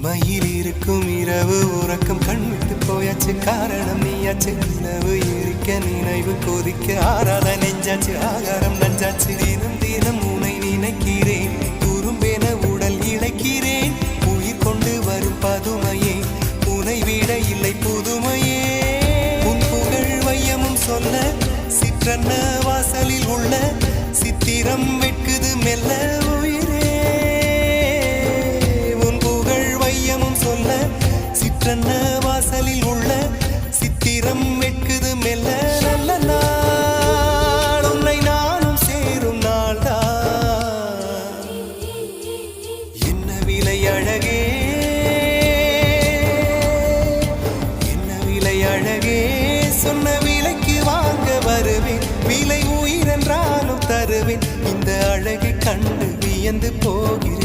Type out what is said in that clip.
தனிமையில் இருக்கும் இரவு உறக்கம் கண்விட்டு போயாச்சு காரணம் நீயாச்சு நிலவு எரிக்க நினைவு கொதிக்க ஆறாத நெஞ்சாச்சு ஆகாரம் நஞ்சாச்சு தினம் தினம் உனை நினைக்கிறேன் குறும்பென உடல் இழைக்கிறேன் உயிர் கொண்டு வரும் பதுமையே உனை விட இல்லை புதுமையே உன் புகழ் வையமும் சொல்ல சிற்றன்ன வாசலில் உள்ள சித்திரம் வெட்குது மெல்ல சிற்றன்ன வாசலில் உள்ள சித்திரம் வெட்குது மெல்ல நல்ல நாள் உன்னை நானும் சேரும் நாள்தான் என்ன விலை அழகே என்ன விலை அழகே சொன்ன விலைக்கு வாங்க வருவேன் விலை உயிரென்றாலும் தருவேன் இந்த அழகை கண்டு வியந்து போகிறேன்